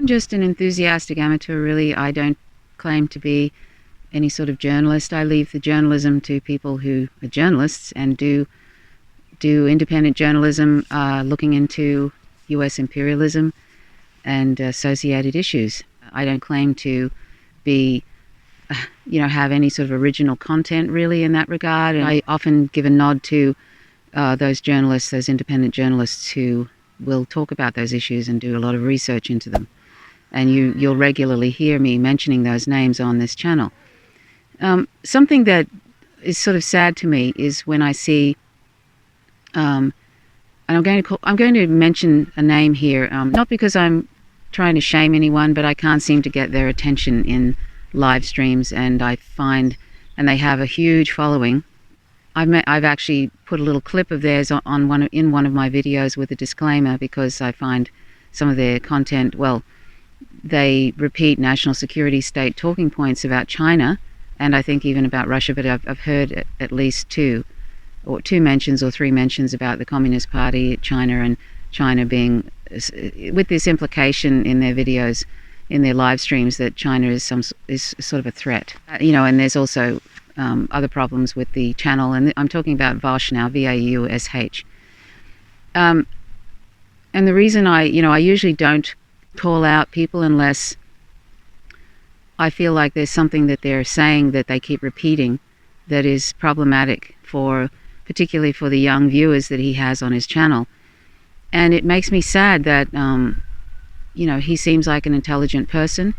just an enthusiastic amateur, really. I don't claim to be any sort of journalist. I leave the journalism to people who are journalists and do independent journalism, looking into US imperialism and associated issues. I don't claim to be, have any sort of original content really in that regard. And I often give a nod to those journalists, those independent journalists who will talk about those issues and do a lot of research into them. And you'll regularly hear me mentioning those names on this channel. Something that is sort of sad to me is when I see, and I'm going to mention a name here, not because I'm trying to shame anyone, but I can't seem to get their attention in live streams, and I find, and they have a huge following. I've actually put a little clip of theirs in one of my videos with a disclaimer, because I find some of their content, well, they repeat national security state talking points about China, and I think even about Russia, but I've heard at least two mentions or three mentions about the Communist Party, China, and China being, with this implication in their videos, in their live streams, that China is sort of a threat. And there's also other problems with the channel, and I'm talking about Vaush now, Vaush. And the reason I usually don't call out people unless I feel like there's something that they're saying that they keep repeating that is problematic particularly for the young viewers that he has on his channel. And it makes me sad that, he seems like an intelligent person,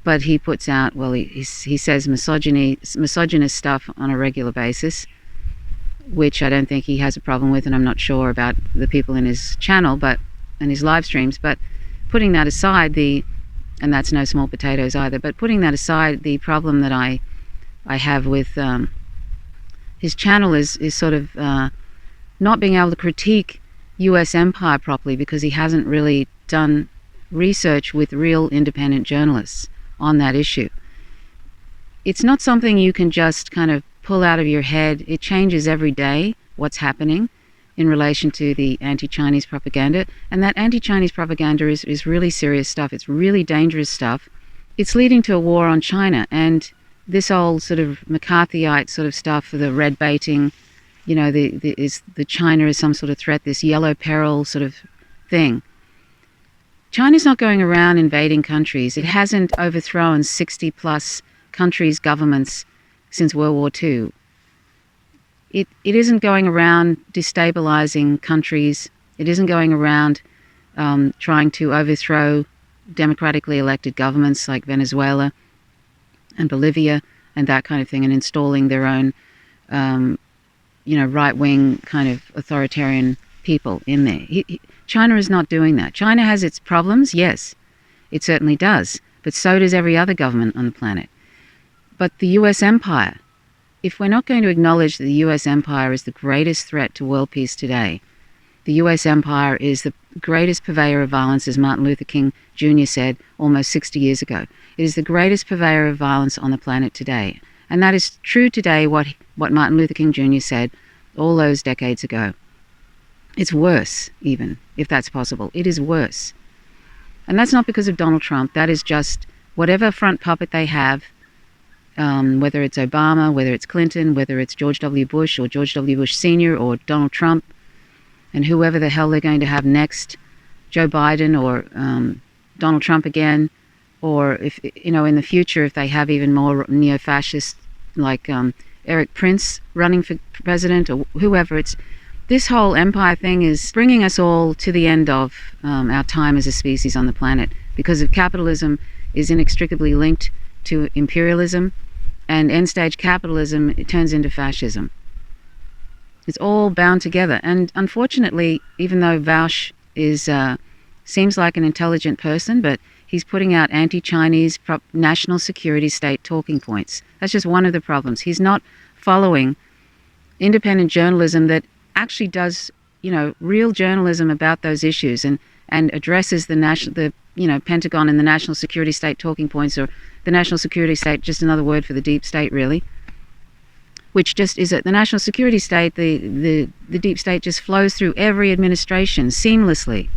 but he puts out, well, he says misogynist stuff on a regular basis, which I don't think he has a problem with, and I'm not sure about the people in his channel, and his live streams. But putting that aside, and that's no small potatoes either, but putting that aside, the problem that I have with his channel is sort of not being able to critique US empire properly, because he hasn't really done research with real independent journalists on that issue. It's not something you can just kind of pull out of your head. It changes every day what's happening in relation to the anti-Chinese propaganda, and that anti-Chinese propaganda is really serious stuff. It's really dangerous stuff. It's leading to a war on China, and this old sort of McCarthyite sort of stuff, the red baiting, the China is some sort of threat, this yellow peril sort of thing. China's not going around invading countries. It hasn't overthrown 60 plus countries' governments since World War II. It isn't going around destabilizing countries. It isn't going around trying to overthrow democratically elected governments like Venezuela and Bolivia and that kind of thing, and installing their own, right-wing kind of authoritarian people in there. China is not doing that. China has its problems, yes, it certainly does, but so does every other government on the planet. But the US empire, if we're not going to acknowledge that the US empire is the greatest threat to world peace today, the US empire is the greatest purveyor of violence, as Martin Luther King Jr. said almost 60 years ago. It is the greatest purveyor of violence on the planet today. And that is true today, what Martin Luther King Jr. said all those decades ago. It's worse, even, if that's possible. It is worse. And that's not because of Donald Trump. That is just whatever front puppet they have, whether it's Obama, whether it's Clinton, whether it's George W. Bush or George W. Bush Sr. or Donald Trump, and whoever the hell they're going to have next, Joe Biden or Donald Trump again, or if in the future, if they have even more neo-fascists like Eric Prince running for president or whoever, it's this whole empire thing is bringing us all to the end of our time as a species on the planet, because if capitalism is inextricably linked to imperialism, and end-stage capitalism, it turns into fascism. It's all bound together. And unfortunately, even though Vaush seems like an intelligent person, but he's putting out anti-Chinese national security state talking points. That's just one of the problems. He's not following independent journalism that actually does, real journalism about those issues and addresses the Pentagon and the national security state talking points, or the national security state, just another word for the deep state, really. Which just is the national security state, the deep state just flows through every administration seamlessly.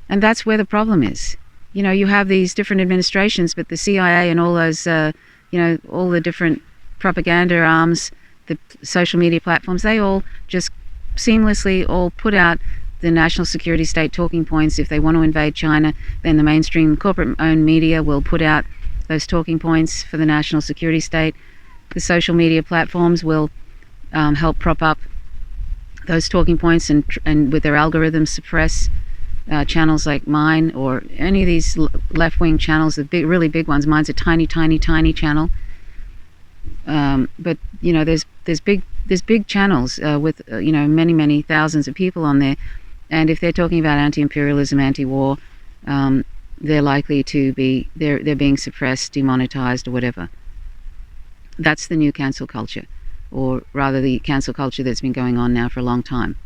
And that's where the problem is. You know, you have these different administrations, but the CIA and all those, all the different propaganda arms, the social media platforms, they all just seamlessly all put out the national security state talking points. If they want to invade China, then the mainstream corporate-owned media will put out those talking points for the national security state. The social media platforms will help prop up those talking points and with their algorithms suppress channels like mine or any of these left-wing channels, the really big ones. Mine's a tiny channel, but you know, there's big channels with many thousands of people on there, and if they're talking about anti-imperialism, anti-war, they're likely to be they're being suppressed, demonetized, or whatever. That's the new cancel culture, or rather the cancel culture that's been going on now for a long time.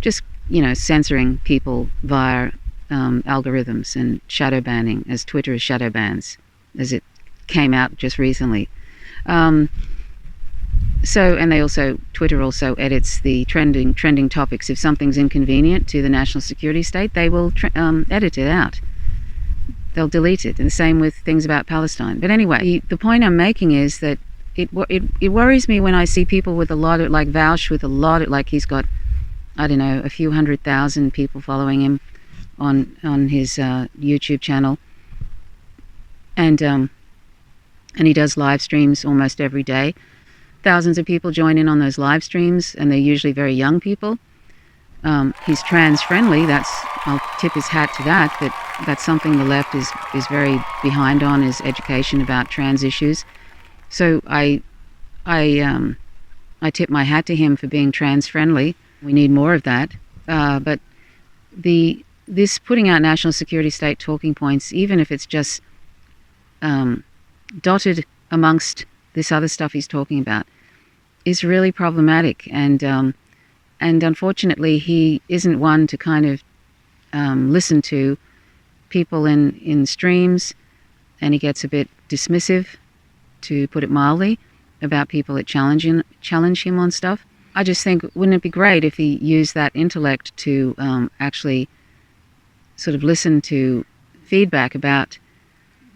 Just, you know, censoring people via algorithms and shadow banning, as Twitter is shadow bans, as it came out just recently. And Twitter also edits the trending topics. If something's inconvenient to the national security state, they will edit it out. They'll delete it. And the same with things about Palestine. But anyway, the point I'm making is that it worries me when I see people with a lot of, like Vaush, with a lot of, like, he's got, I don't know, a few 100,000 people following him on his YouTube channel, and he does live streams almost every day. Thousands of people join in on those live streams, and they're usually very young people. He's trans friendly. I'll tip his hat to that. But that's something the left is very behind on, is education about trans issues. So I tip my hat to him for being trans friendly. We need more of that. But this putting out national security state talking points, even if it's just dotted amongst this other stuff he's talking about, is really problematic. And unfortunately, he isn't one to kind of listen to people in streams, and he gets a bit dismissive, to put it mildly, about people that challenge him on stuff. I just think, wouldn't it be great if he used that intellect to actually sort of listen to feedback about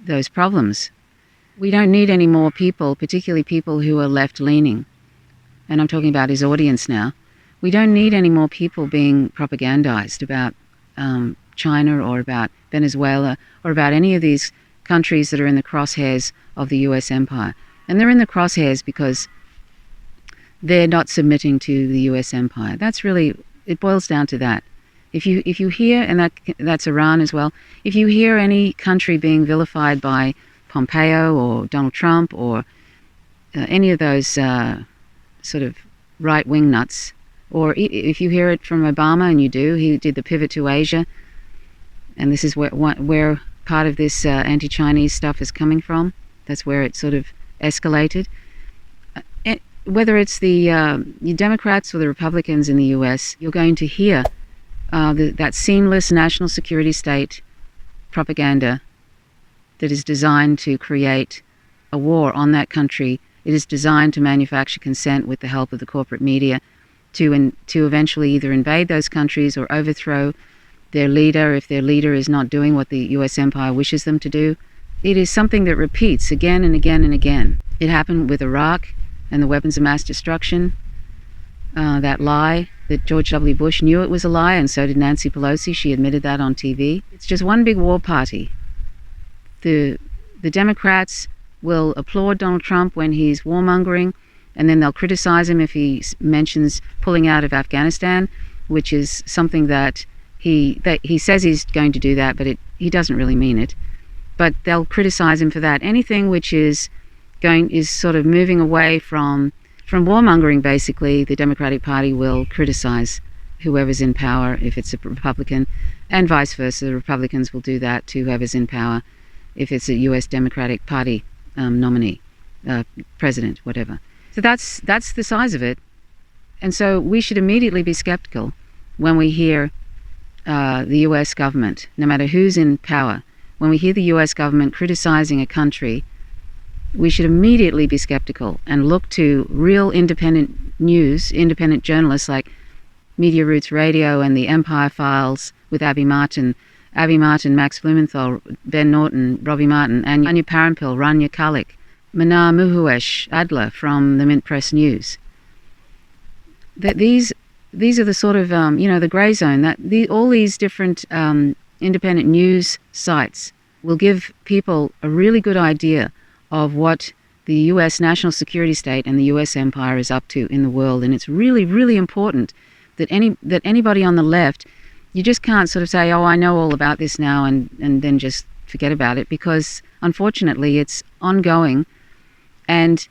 those problems? We don't need any more people, particularly people who are left-leaning, and I'm talking about his audience now. We don't need any more people being propagandized about China or about Venezuela or about any of these countries that are in the crosshairs of the US empire. And they're in the crosshairs because they're not submitting to the US empire. That's really, it boils down to that. If you hear, and that's Iran as well, if you hear any country being vilified by Pompeo or Donald Trump or any of those sort of right-wing nuts, or if you hear it from Obama, and you do, he did the pivot to Asia, and this is where part of this anti-Chinese stuff is coming from. That's where it sort of escalated. Whether it's the Democrats or the Republicans in the US, you're going to hear that seamless national security state propaganda that is designed to create a war on that country. It is designed to manufacture consent with the help of the corporate media to eventually either invade those countries or overthrow their leader if their leader is not doing what the US empire wishes them to do. It is something that repeats again and again and again. It happened with Iraq and the weapons of mass destruction. That lie that George W. Bush knew it was a lie, and so did Nancy Pelosi. She admitted that on TV. It's just one big war party. The Democrats will applaud Donald Trump when he's warmongering, and then they'll criticize him if he mentions pulling out of Afghanistan, which is something that he says he's going to do that, but he doesn't really mean it. But they'll criticize him for that. Anything which is sort of moving away from warmongering, basically, the Democratic Party will criticize whoever's in power if it's a Republican, and vice versa. The Republicans will do that to whoever's in power if it's a U.S. Democratic Party nominee, president, whatever. So that's the size of it. And so we should immediately be skeptical when we hear the U.S. government, no matter who's in power, when we hear the U.S. government criticizing a country, we should immediately be skeptical and look to real independent news, independent journalists like Media Roots Radio and the Empire Files with Abby Martin, Max Blumenthal, Ben Norton, Robbie Martin, and Anya Parampil, Rania Kalik, Manar Muhuesh Adler from the Mint Press News. These are the sort of, the grey zone, all these different independent news sites will give people a really good idea of what the U.S. national security state and the U.S. empire is up to in the world. And it's really, really important that anybody on the left, you just can't sort of say, oh, I know all about this now, and then just forget about it, because unfortunately it's ongoing. And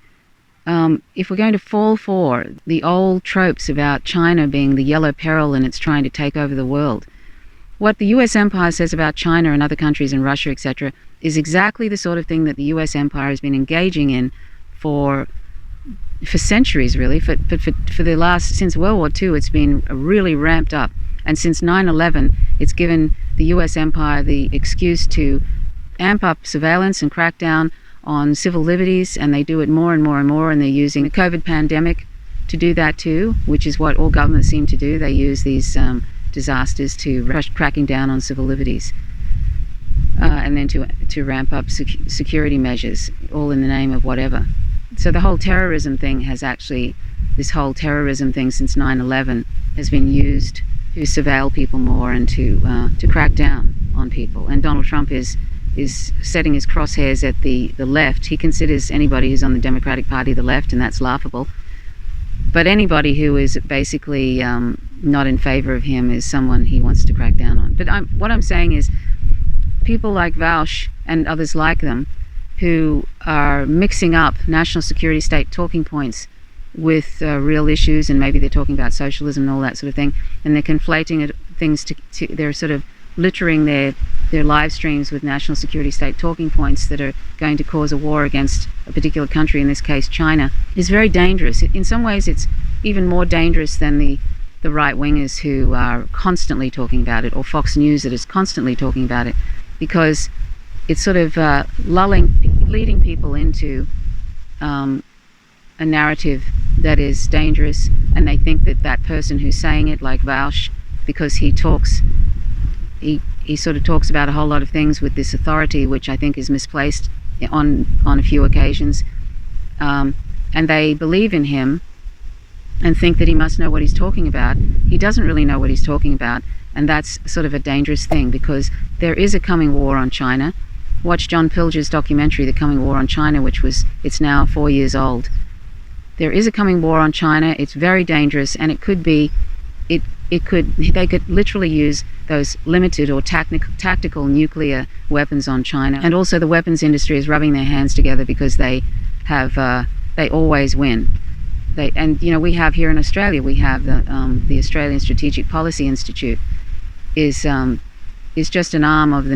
if we're going to fall for the old tropes about China being the yellow peril and it's trying to take over the world, what the U.S. empire says about China and other countries and Russia, etc., is exactly the sort of thing that the U.S. empire has been engaging in for centuries, really. For the last, since World War II, it's been really ramped up. And since 9/11, it's given the U.S. empire the excuse to amp up surveillance and crack down on civil liberties, and they do it more and more and more, and they're using the COVID pandemic to do that too, which is what all governments seem to do. They use these disasters to cracking down on civil liberties, and then to ramp up security measures, all in the name of whatever. So the whole terrorism thing has actually, this whole terrorism thing since 9/11 has been used to surveil people more and to crack down on people. And Donald Trump is setting his crosshairs at the left. He considers anybody who's on the Democratic Party the left, and that's laughable. But anybody who is basically not in favor of him is someone he wants to crack down on. But what I'm saying is, people like Vaush and others like them, who are mixing up national security state talking points with real issues, and maybe they're talking about socialism and all that sort of thing, and they're conflating things they're sort of littering their live streams with national security state talking points that are going to cause a war against a particular country, in this case China, is very dangerous. In some ways it's even more dangerous than the right-wingers who are constantly talking about it, or Fox News that is constantly talking about it, because it's sort of leading people into a narrative that is dangerous, and they think that person who's saying it, like Vaush, because he sort of talks about a whole lot of things with this authority, which I think is misplaced on a few occasions, and they believe in him and think that he must know what he's talking about. He doesn't really know what he's talking about, and that's sort of a dangerous thing, because there is a coming war on China. Watch John Pilger's documentary, The Coming War on China, it's now 4 years old. There is a coming war on China. It's very dangerous, and they could literally use those limited or tactical nuclear weapons on China. And also the weapons industry is rubbing their hands together, because they always win. We have here in Australia, we have the Australian Strategic Policy Institute is just an arm of the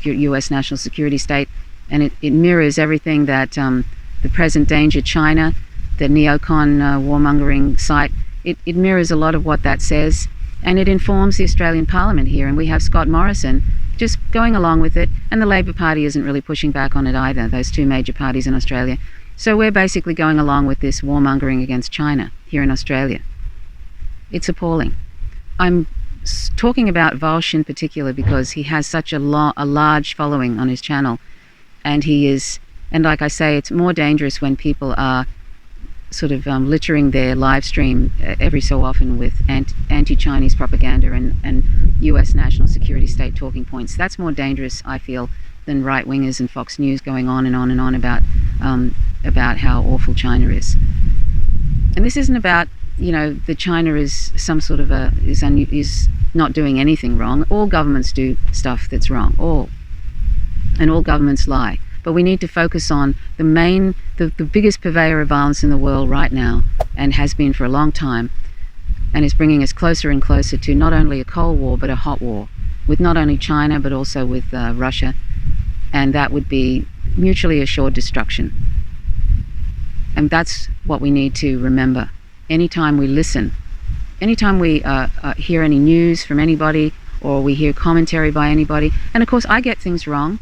U.S. national security state, and it mirrors everything that the present danger China, the neocon warmongering site, it mirrors a lot of what that says, and it informs the Australian Parliament here. And we have Scott Morrison just going along with it, and the Labor Party isn't really pushing back on it either, those two major parties in Australia. So we're basically going along with this warmongering against China here in Australia. It's appalling. I'm talking about Vaush in particular because he has such a large following on his channel, and like I say, it's more dangerous when people are sort of littering their live stream every so often with anti-Chinese propaganda and US national security state talking points. That's more dangerous, I feel, than right-wingers and Fox News going on and on and on about how awful China is. And this isn't about, that China is some sort of is not doing anything wrong. All governments do stuff that's wrong, and all governments lie. But we need to focus on the biggest purveyor of violence in the world right now, and has been for a long time, and is bringing us closer and closer to not only a Cold War, but a hot war, with not only China, but also with Russia, and that would be mutually assured destruction. And that's what we need to remember. Anytime we listen, anytime we hear any news from anybody, or we hear commentary by anybody, and of course I get things wrong.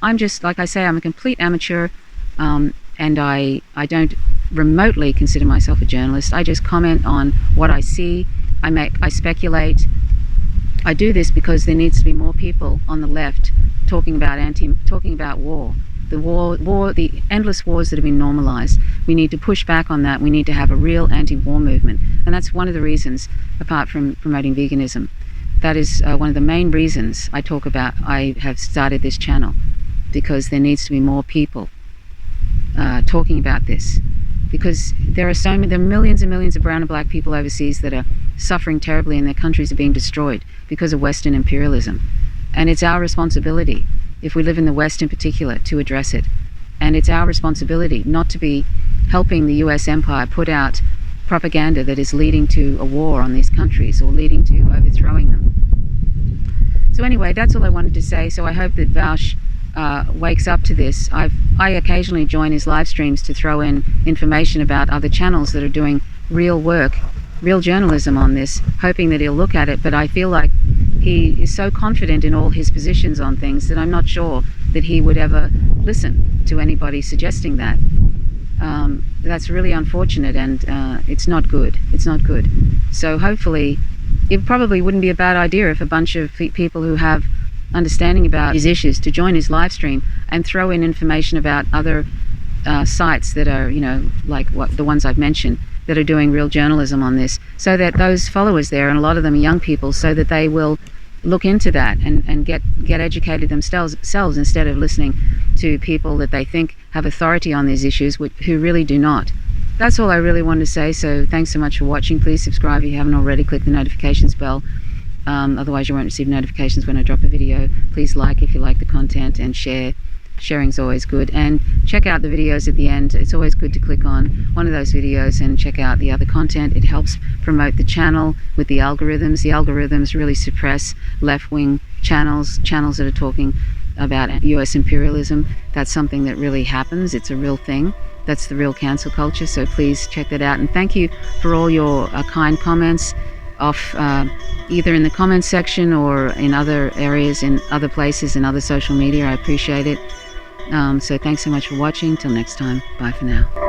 I'm just, like I say, I'm a complete amateur, and I don't remotely consider myself a journalist. I just comment on what I see. I speculate. I do this because there needs to be more people on the left talking about war. The endless wars that have been normalized. We need to push back on that. We need to have a real anti-war movement. And that's one of the reasons, apart from promoting veganism, that is one of the main reasons I have started this channel, because there needs to be more people talking about this. Because there are millions and millions of brown and black people overseas that are suffering terribly, and their countries are being destroyed because of Western imperialism. And it's our responsibility, if we live in the West in particular, to address it. And it's our responsibility not to be helping the US empire put out propaganda that is leading to a war on these countries or leading to overthrowing them. So anyway, that's all I wanted to say. So I hope that Vaush wakes up to this. I occasionally join his live streams to throw in information about other channels that are doing real work, real journalism on this, hoping that he'll look at it. But I feel like he is so confident in all his positions on things that I'm not sure that he would ever listen to anybody suggesting that. That's really unfortunate, and it's not good. It's not good. So hopefully, it probably wouldn't be a bad idea if a bunch of people who have understanding about these issues to join his live stream and throw in information about other sites that are, like the ones I've mentioned, that are doing real journalism on this, so that those followers there, and a lot of them are young people, so that they will look into that and get educated themselves instead of listening to people that they think have authority on these issues, who really do not. That's all I really wanted to say. So thanks so much for watching. Please subscribe if you haven't already. Click the notifications bell. Otherwise you won't receive notifications when I drop a video. Please like if you like the content, and share. Sharing's always good. And check out the videos at the end. It's always good to click on one of those videos and check out the other content. It helps promote the channel with the algorithms. The algorithms really suppress left-wing channels that are talking about US imperialism. That's something that really happens. It's a real thing. That's the real cancel culture. So please check that out. And thank you for all your kind comments off either in the comments section or in other areas, in other places, in other social media. I appreciate it. So thanks so much for watching. Till next time. Bye for now.